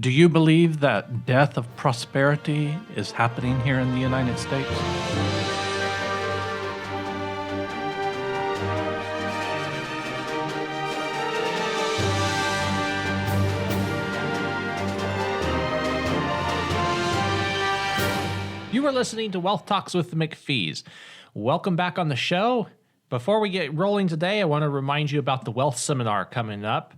Do you believe that death of prosperity is happening here in the United States? You are listening to Wealth Talks with the McPhees. Welcome back on the show. Before we get rolling today, I want to remind you about the Wealth Seminar coming up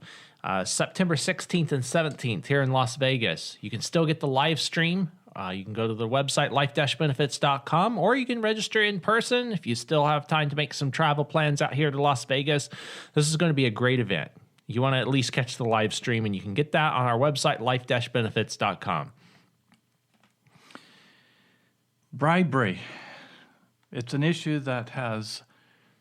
September 16th and 17th here in Las Vegas. You can still get the live stream. You can go to the website, life-benefits.com, or you can register in person if you still have time to make some travel plans out here to Las Vegas. This is going to be a great event. You want to at least catch the live stream, and you can get that on our website, life-benefits.com. Bribery. It's an issue that has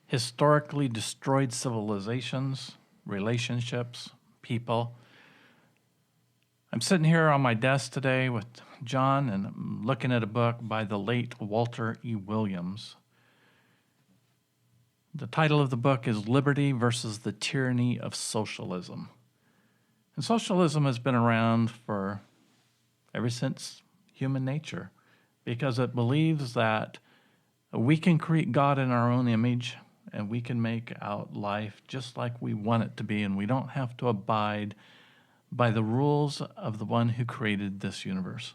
historically destroyed civilizations, relationships, people. I'm sitting here on my desk today with John, and I'm looking at a book by the late Walter E. Williams. The title of the book is Liberty versus the Tyranny of Socialism. And socialism has been around for ever since human nature, because it believes that we can create God in our own image and we can make out life just like we want it to be, and we don't have to abide by the rules of the one who created this universe.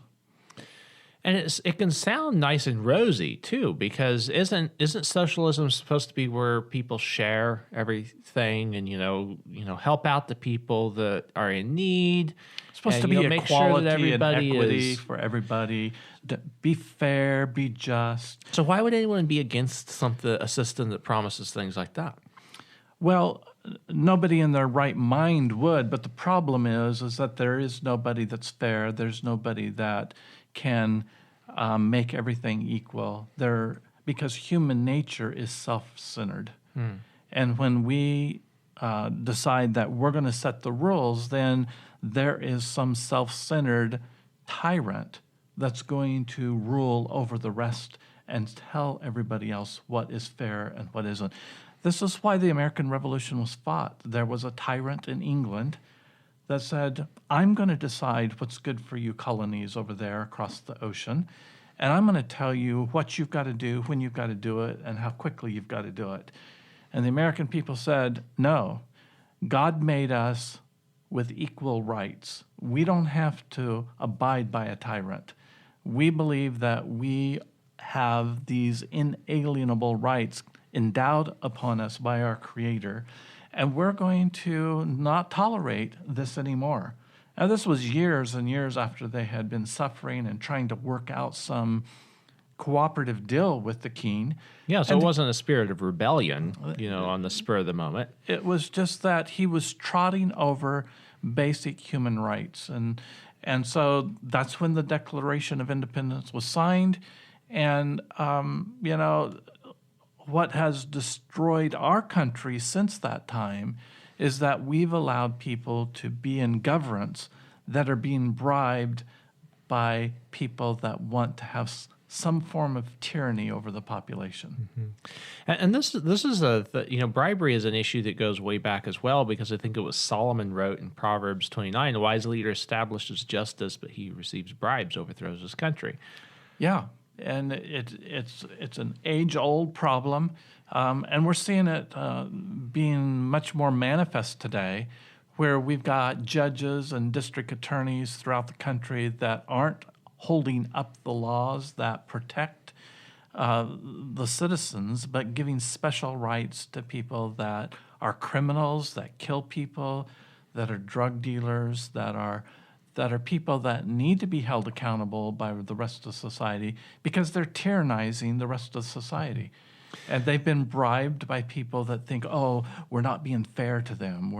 And it can sound nice and rosy too, because isn't socialism supposed to be where people share everything and you know help out the people that are in need? It's supposed to be make sure equality that everybody and equity is for everybody. Be fair, be just. So why would anyone be against a system that promises things like that? Well, nobody in their right mind would, but the problem is that there is nobody that's fair. There's nobody that can make everything equal. Because human nature is self-centered. And when we decide that we're going to set the rules, then there is some self-centered tyrant that's going to rule over the rest and tell everybody else what is fair and what isn't. This is why the American Revolution was fought. There was a tyrant in England that said, I'm going to decide what's good for you colonies over there across the ocean, and I'm going to tell you what you've got to do, when you've got to do it, and how quickly you've got to do it. And the American people said, no, God made us with equal rights. We don't have to abide by a tyrant. We believe that we have these inalienable rights endowed upon us by our Creator, and we're going to not tolerate this anymore. Now, this was years and years after they had been suffering and trying to work out some cooperative deal with the king. Yeah, so it wasn't a spirit of rebellion, on the spur of the moment. It was just that he was trotting over basic human rights. And so that's when the Declaration of Independence was signed. And, what has destroyed our country since that time is that we've allowed people to be in governance that are being bribed by people that want to have some form of tyranny over the population. Mm-hmm. And this is bribery is an issue that goes way back as well, because I think it was Solomon wrote in Proverbs 29, a wise leader establishes justice, but he who receives bribes overthrows his country. Yeah. And it's an age-old problem, and we're seeing it being much more manifest today, where we've got judges and district attorneys throughout the country that aren't holding up the laws that protect the citizens, but giving special rights to people that are criminals, that kill people, that are drug dealers, that are people that need to be held accountable by the rest of society because they're tyrannizing the rest of society. And they've been bribed by people that think, oh, we're not being fair to them.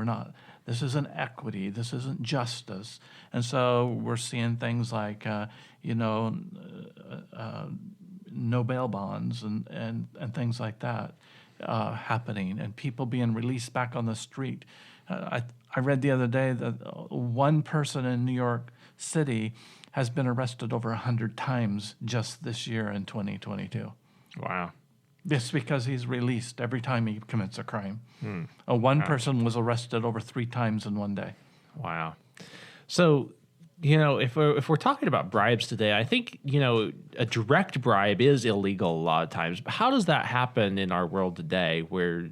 This isn't equity. This isn't justice. And so we're seeing things like, no bail bonds and things like that happening, and people being released back on the street. I read the other day that one person in New York City has been arrested over 100 times just this year in 2022. Wow. Just because he's released every time he commits a crime. One person was arrested over 3 times in one day. Wow. So if we're talking about bribes today, I think, a direct bribe is illegal a lot of times. But how does that happen in our world today where,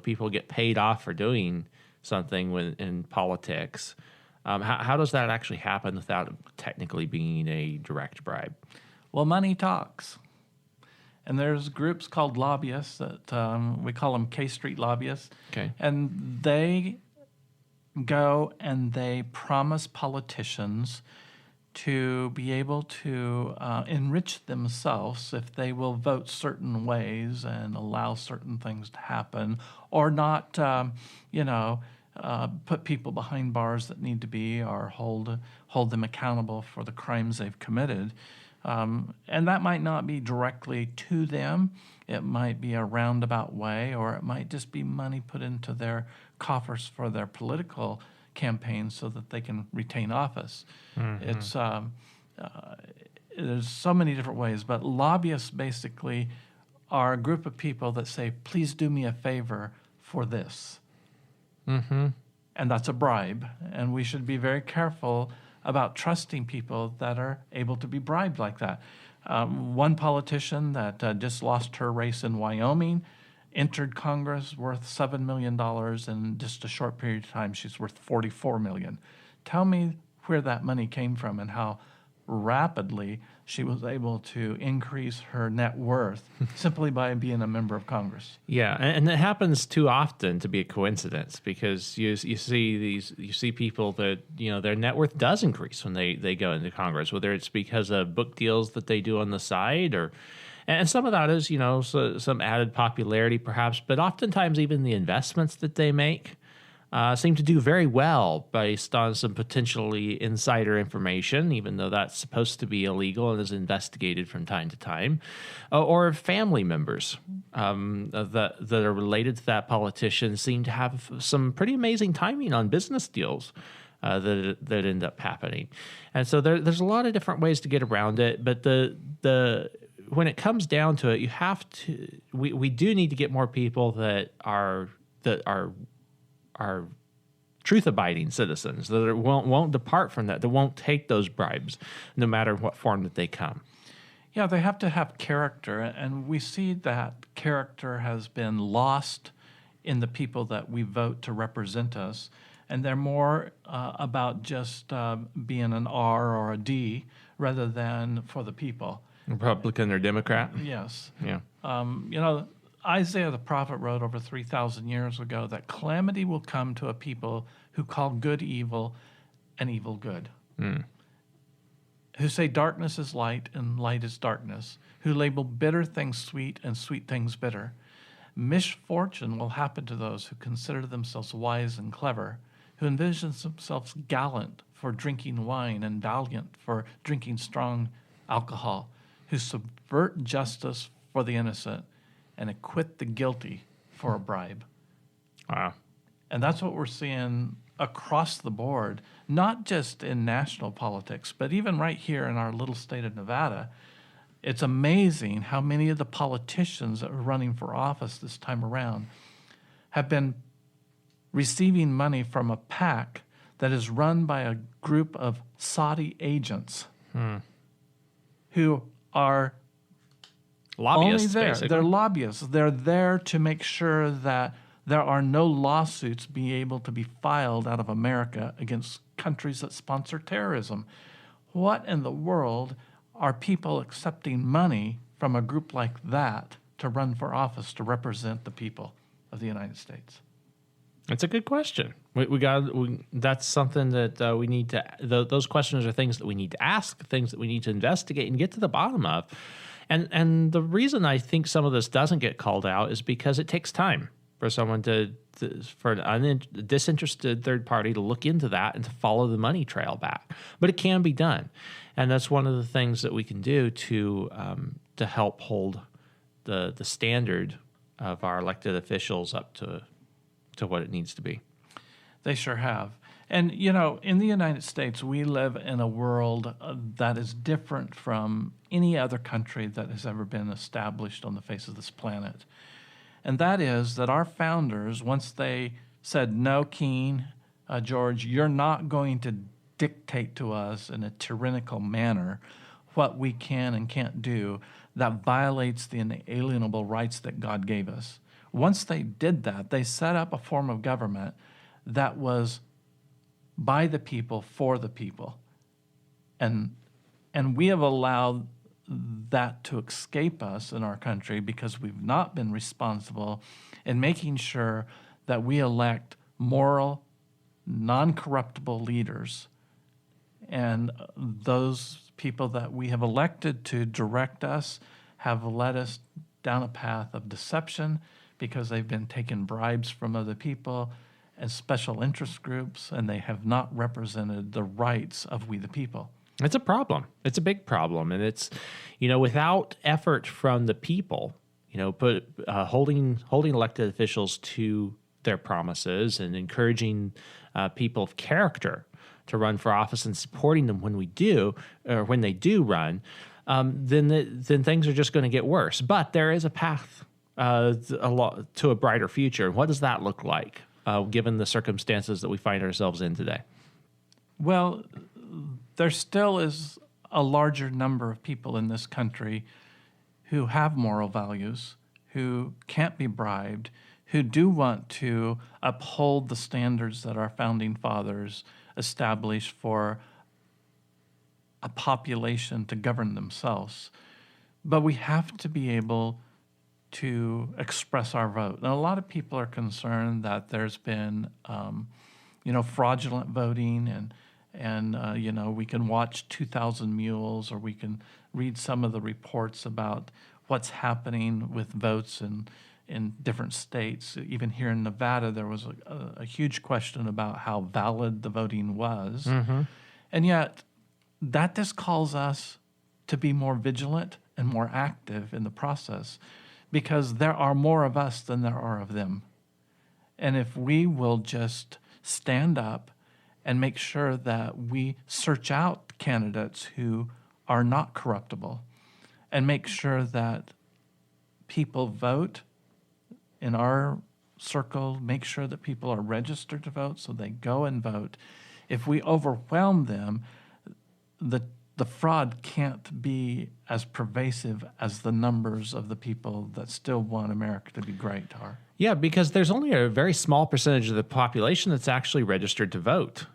people get paid off for doing something in politics? How does that actually happen without technically being a direct bribe? Well, money talks. And there's groups called lobbyists that we call them K Street lobbyists. Okay. And they go and they promise politicians to be able to enrich themselves if they will vote certain ways and allow certain things to happen, or not, put people behind bars that need to be, or hold them accountable for the crimes they've committed. And that might not be directly to them. It might be a roundabout way, or it might just be money put into their coffers for their political campaigns so that they can retain office. Mm-hmm. It's there's so many different ways, but lobbyists basically are a group of people that say, please do me a favor for this. Mm-hmm. And that's a bribe, and we should be very careful about trusting people that are able to be bribed like that. One politician that just lost her race in Wyoming entered Congress worth $7 million. In just a short period of time, she's worth $44 million. Tell me where that money came from and how rapidly she was able to increase her net worth simply by being a member of Congress. Yeah, and it happens too often to be a coincidence, because you see people that their net worth does increase when they go into Congress, whether it's because of book deals that they do on the side, and some of that is some added popularity perhaps, but oftentimes even the investments that they make seem to do very well based on some potentially insider information, even though that's supposed to be illegal and is investigated from time to time, or family members that are related to that politician seem to have some pretty amazing timing on business deals that end up happening. And so there's a lot of different ways to get around it, but when it comes down to it, we do need to get more people that are truth-abiding citizens, that won't depart from that won't take those bribes, no matter what form that they come. Yeah, they have to have character, and we see that character has been lost in the people that we vote to represent us, and they're more about just being an R or a D rather than for the people. Republican or Democrat? Yes. Yeah. Isaiah the prophet wrote over 3,000 years ago that calamity will come to a people who call good evil and evil good, who say darkness is light and light is darkness, who label bitter things sweet and sweet things bitter. Misfortune will happen to those who consider themselves wise and clever, who envision themselves gallant for drinking wine and valiant for drinking strong alcohol, who subvert justice for the innocent and acquit the guilty for a bribe. Wow. And that's what we're seeing across the board, not just in national politics, but even right here in our little state of Nevada. It's amazing how many of the politicians that are running for office this time around have been receiving money from a PAC that is run by a group of Saudi agents who are lobbyists, only there. basically. They're lobbyists. They're there to make sure that there are no lawsuits being able to be filed out of America against countries that sponsor terrorism. What in the world are people accepting money from a group like that to run for office to represent the people of the United States? It's a good question. That's something that we need to. Those questions are things that we need to ask, things that we need to investigate and get to the bottom of. And the reason I think some of this doesn't get called out is because it takes time for someone for a disinterested third party to look into that and to follow the money trail back. But it can be done, and that's one of the things that we can do to help hold the standard of our elected officials up to what it needs to be. They sure have. And, in the United States, we live in a world that is different from any other country that has ever been established on the face of this planet. And that is that our founders, once they said, no, George, you're not going to dictate to us in a tyrannical manner what we can and can't do that violates the inalienable rights that God gave us. Once they did that, they set up a form of government that was by the people, for the people. And we have allowed that to escape us in our country because we've not been responsible in making sure that we elect moral, non-corruptible leaders. And those people that we have elected to direct us have led us down a path of deception because they've been taking bribes from other people as special interest groups, and they have not represented the rights of we the people. It's a problem. It's a big problem. And it's, without effort from the people, holding elected officials to their promises and encouraging people of character to run for office and supporting them when they do run, then things are just going to get worse. But there is a path to a brighter future. What does that look like, given the circumstances that we find ourselves in today? Well, there still is a larger number of people in this country who have moral values, who can't be bribed, who do want to uphold the standards that our founding fathers established for a population to govern themselves. But we have to be able to express our vote. And a lot of people are concerned that there's been, fraudulent voting, and we can watch 2,000 Mules, or we can read some of the reports about what's happening with votes in different states. Even here in Nevada, there was a huge question about how valid the voting was. Mm-hmm. And yet, that just calls us to be more vigilant and more active in the process, because there are more of us than there are of them. And if we will just stand up and make sure that we search out candidates who are not corruptible, and make sure that people vote in our circle, make sure that people are registered to vote so they go and vote. If we overwhelm them, the fraud can't be as pervasive as the numbers of the people that still want America to be great are. Yeah, because there's only a very small percentage of the population that's actually registered to vote.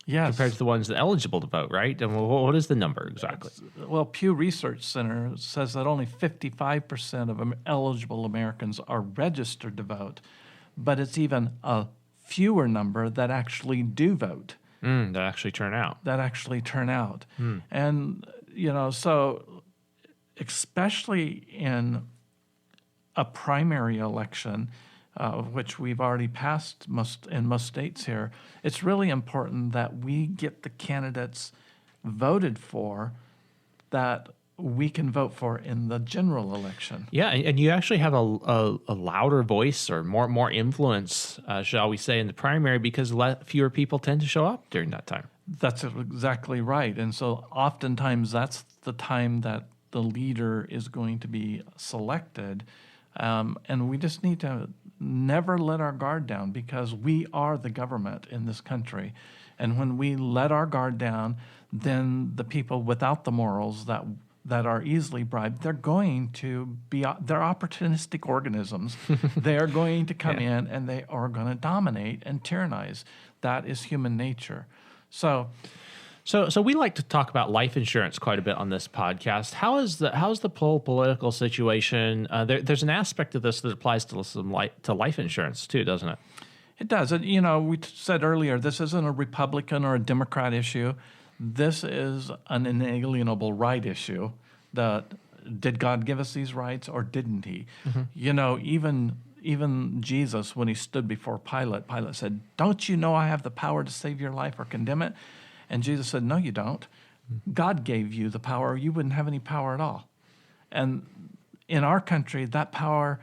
Yes. Compared to the ones that are eligible to vote, right? And what is the number exactly? Well, Pew Research Center says that only 55% of eligible Americans are registered to vote, but it's even a fewer number that actually do vote. That actually turn out. And, so especially in a primary election, which we've already passed in most states here, it's really important that we get the candidates voted for that we can vote for in the general election. Yeah, and you actually have a louder voice or more influence, shall we say, in the primary, because fewer people tend to show up during that time. That's exactly right. And so oftentimes that's the time that the leader is going to be selected. And we just need to never let our guard down, because we are the government in this country. And when we let our guard down, then the people without the morals that are easily bribed, they're opportunistic organisms. They are going to come in and they are going to dominate and tyrannize. That is human nature. So we like to talk about life insurance quite a bit on this podcast. How's the whole political situation? There's an aspect of this that applies to life insurance too, doesn't it? It does. And, we said earlier, this isn't a Republican or a Democrat issue. This is an inalienable right issue. Did God give us these rights or didn't he? Mm-hmm. Even Jesus, when he stood before Pilate said, "Don't you know I have the power to save your life or condemn it?" And Jesus said, "No, you don't. God gave you the power, or you wouldn't have any power at all." And in our country, that power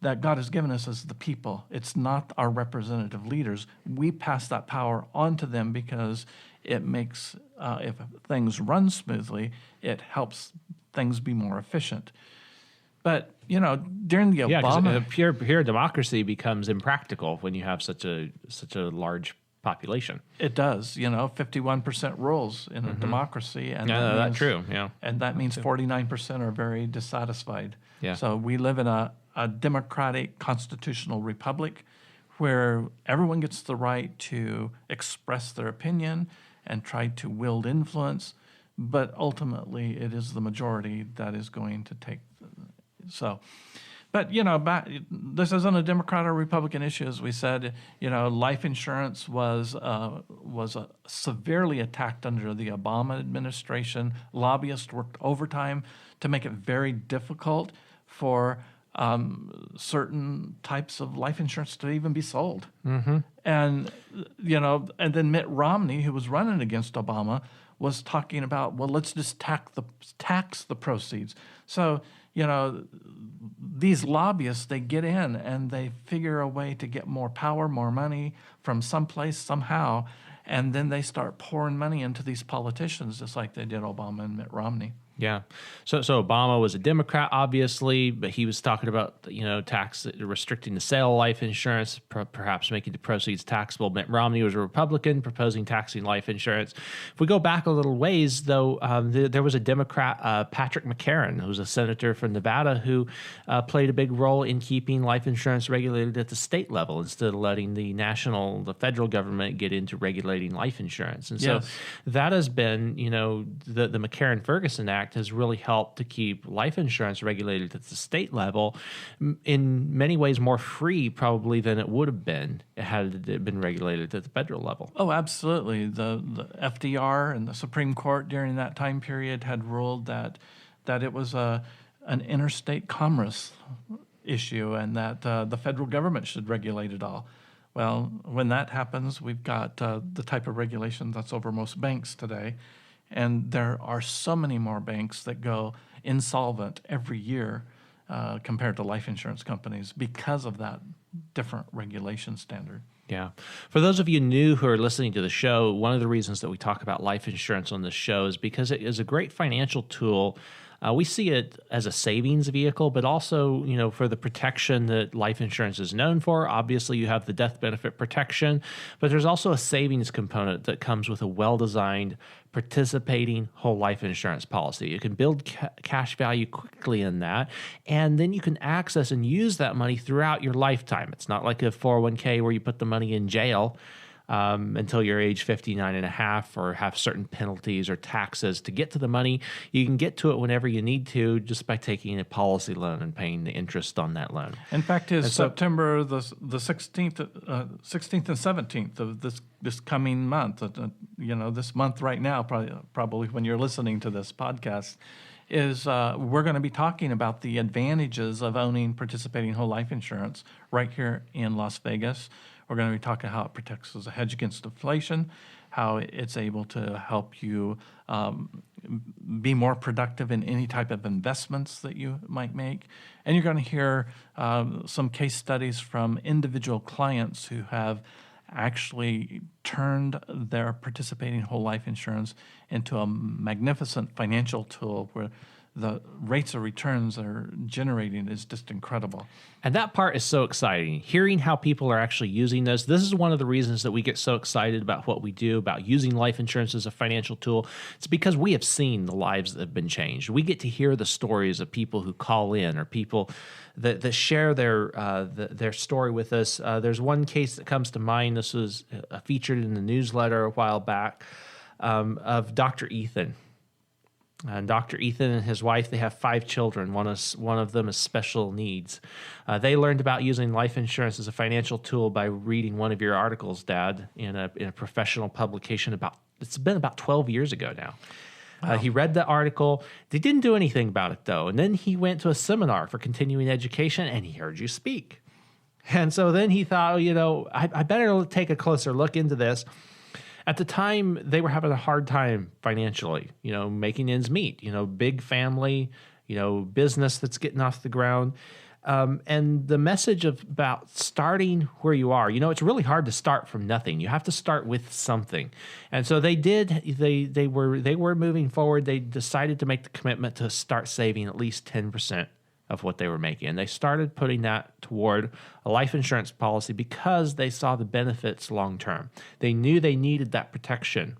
that God has given us is the people. It's not our representative leaders. We pass that power on to them because it makes, if things run smoothly, it helps things be more efficient. But, during the Obama... pure democracy becomes impractical when you have such a large population. It does. 51% rules in a democracy, and That's true. Yeah, and that means 49% are very dissatisfied. Yeah. So we live in a democratic constitutional republic where everyone gets the right to express their opinion and try to wield influence, but ultimately it is the majority that is going to take. But this isn't a Democrat or Republican issue, as we said. Life insurance was severely attacked under the Obama administration. Lobbyists worked overtime to make it very difficult for certain types of life insurance to even be sold. Mm-hmm. And then Mitt Romney, who was running against Obama, was talking about, well, let's just tax the proceeds. So these lobbyists, they get in and they figure a way to get more power, more money from someplace, somehow, and then they start pouring money into these politicians, just like they did Obama and Mitt Romney. Yeah. So Obama was a Democrat, obviously, but he was talking about, restricting the sale of life insurance, perhaps making the proceeds taxable. Mitt Romney was a Republican, proposing taxing life insurance. If we go back a little ways, though, there was a Democrat, Patrick McCarran, who was a senator from Nevada, who played a big role in keeping life insurance regulated at the state level instead of letting the federal government get into regulating life insurance. And so that has been, the McCarran-Ferguson Act has really helped to keep life insurance regulated at the state level in many ways more free probably than it would have been had it been regulated at the federal level. Oh, absolutely. The FDR and the Supreme Court during that time period had ruled that it was an interstate commerce issue and that the federal government should regulate it all. Well, when that happens, we've got the type of regulation that's over most banks today. And there are so many more banks that go insolvent every year compared to life insurance companies because of that different regulation standard. Yeah. For those of you new who are listening to the show, one of the reasons that we talk about life insurance on this show is because it is a great financial tool. We see it as a savings vehicle, but also, for the protection that life insurance is known for. Obviously, you have the death benefit protection, but there's also a savings component that comes with a well-designed participating whole life insurance policy. You can build cash value quickly in that, and then you can access and use that money throughout your lifetime. It's not like a 401k where you put the money in jail until you're age 59 and a half or have certain penalties or taxes to get to the money. You can get to it whenever you need to just by taking a policy loan and paying the interest on that loan. In fact, September the 16th and 17th of this coming month, this month right now, probably when you're listening to this podcast, is we're going to be talking about the advantages of owning participating whole life insurance right here in Las Vegas. We're going to be talking how it protects as a hedge against inflation, how it's able to help you be more productive in any type of investments that you might make. And you're going to hear some case studies from individual clients who have actually turned their participating whole life insurance into a magnificent financial tool where the rates of returns that are generating is just incredible. And that part is so exciting. Hearing how people are actually using this is one of the reasons that we get so excited about what we do, about using life insurance as a financial tool. It's because we have seen the lives that have been changed. We get to hear the stories of people who call in or people that share their story with us. There's one case that comes to mind. This was featured in the newsletter a while back of Dr. Ethan. And Dr. Ethan and his wife, they have 5 children. One of them is special needs. They learned about using life insurance as a financial tool by reading one of your articles, Dad, in a professional publication it's been about 12 years ago now. Wow. He read the article. They didn't do anything about it, though. And then he went to a seminar for continuing education, and he heard you speak. And so then he thought, I better take a closer look into this. At the time, they were having a hard time financially, making ends meet, big family, business that's getting off the ground. And the message about starting where you are, it's really hard to start from nothing. You have to start with something. And so they did, they were moving forward. They decided to make the commitment to start saving at least 10% of what they were making. And they started putting that toward a life insurance policy because they saw the benefits long term. They knew they needed that protection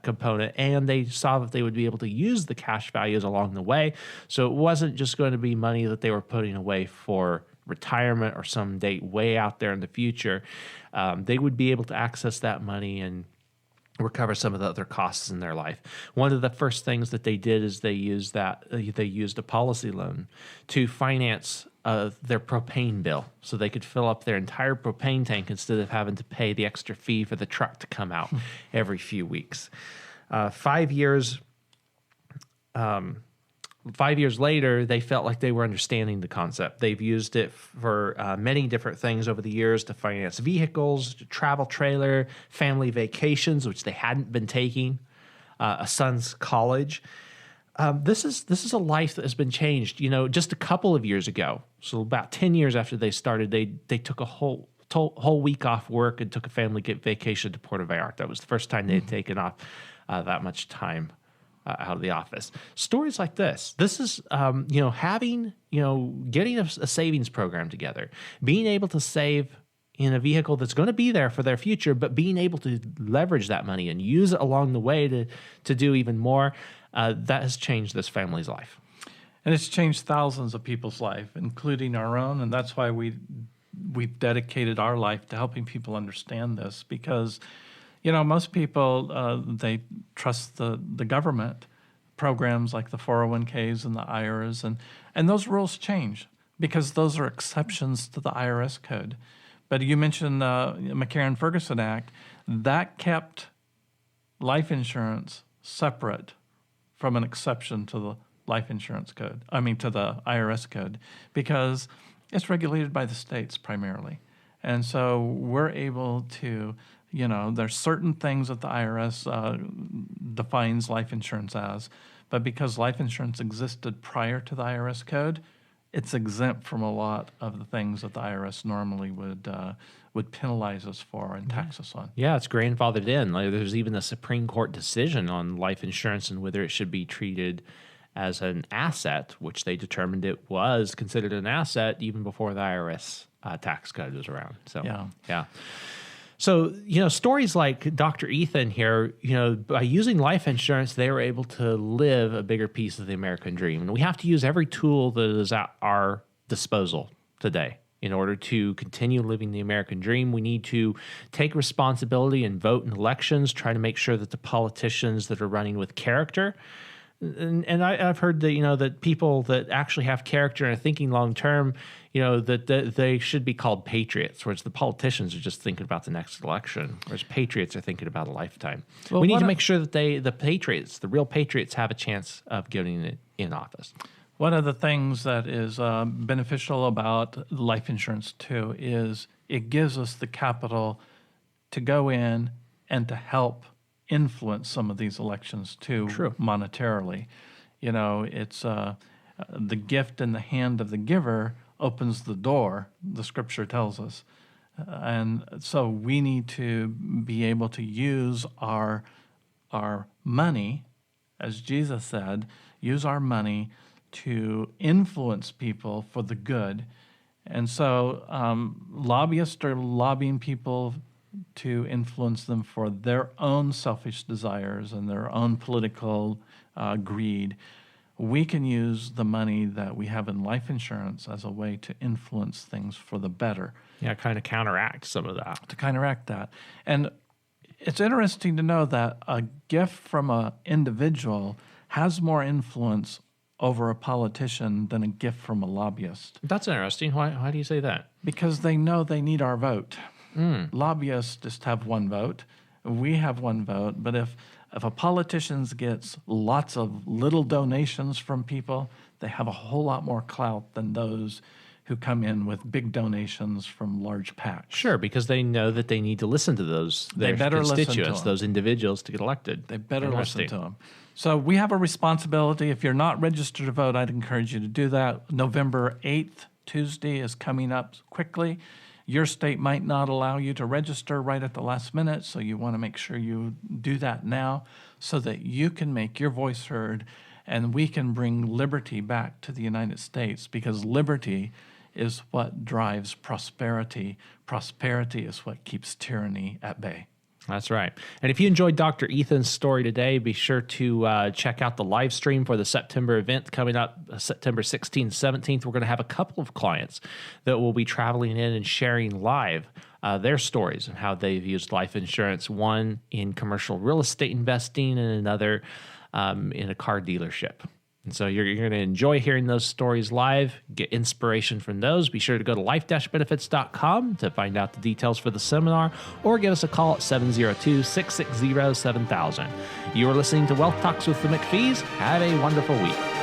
component, and they saw that they would be able to use the cash values along the way. So it wasn't just going to be money that they were putting away for retirement or some date way out there in the future. They would be able to access that money and recover some of the other costs in their life. One of the first things that they did is they used a policy loan to finance their propane bill, so they could fill up their entire propane tank instead of having to pay the extra fee for the truck to come out every few weeks. 5 years later, they felt like they were understanding the concept. They've used it for many different things over the years to finance vehicles, to travel trailer, family vacations, which they hadn't been taking, a son's college. This is a life that has been changed. Just a couple of years ago, so about 10 years after they started, they took a whole week off work and took a family vacation to Puerto Vallarta. That was the first time they had taken off that much time out of the office. Stories like this is, getting a savings program together, being able to save in a vehicle that's going to be there for their future, but being able to leverage that money and use it along the way to do even more, that has changed this family's life. And it's changed thousands of people's life, including our own, and that's why we've dedicated our life to helping people understand this, because most people, they trust the government programs like the 401ks and the IRAs, and those rules change because those are exceptions to the IRS code. But you mentioned the McCarran-Ferguson Act. That kept life insurance separate from an exception to the life insurance code, to the IRS code, because it's regulated by the states primarily. And so we're able to, there's certain things that the IRS defines life insurance as, but because life insurance existed prior to the IRS code, it's exempt from a lot of the things that the IRS normally would penalize us for and tax us on. Yeah, it's grandfathered in. Like, there's even a Supreme Court decision on life insurance and whether it should be treated as an asset, which they determined it was considered an asset even before the IRS tax code was around. So, yeah. So, stories like Dr. Ethan here, by using life insurance, they were able to live a bigger piece of the American dream. And we have to use every tool that is at our disposal today. In order to continue living the American dream, we need to take responsibility and vote in elections, try to make sure that the politicians that are running with character. And I've heard that, that people that actually have character and are thinking long term, that they should be called patriots, whereas the politicians are just thinking about the next election, whereas patriots are thinking about a lifetime. Well, we need to make sure that the real patriots, have a chance of getting it in office. One of the things that is beneficial about life insurance, too, is it gives us the capital to go in and to help influence some of these elections, too, monetarily. It's the gift in the hand of the giver opens the door, the scripture tells us. And so we need to be able to use our money, as Jesus said, use our money to influence people for the good. And so lobbyists are lobbying people to influence them for their own selfish desires and their own political greed. We can use the money that we have in life insurance as a way to influence things for the better. Yeah, kind of counteract some of that. To counteract that. And it's interesting to know that a gift from an individual has more influence over a politician than a gift from a lobbyist. That's interesting. Why do you say that? Because they know they need our vote. Lobbyists just have one vote. We have one vote. But if a politician gets lots of little donations from people, they have a whole lot more clout than those who come in with big donations from large PACs. Sure, because they know that they need to listen to their constituents, those individuals, to get elected. They better listen to them. So we have a responsibility. If you're not registered to vote, I'd encourage you to do that. November 8th, Tuesday, is coming up quickly. Your state might not allow you to register right at the last minute, so you want to make sure you do that now so that you can make your voice heard and we can bring liberty back to the United States, because liberty is what drives prosperity. Prosperity is what keeps tyranny at bay. That's right. And if you enjoyed Dr. Ethan's story today, be sure to check out the live stream for the September event coming up September 16th, 17th. We're going to have a couple of clients that will be traveling in and sharing live their stories and how they've used life insurance, one in commercial real estate investing and another in a car dealership. And so you're going to enjoy hearing those stories live, get inspiration from those. Be sure to go to life-benefits.com to find out the details for the seminar, or give us a call at 702-660-7000. You are listening to Wealth Talks with the McPhees. Have a wonderful week.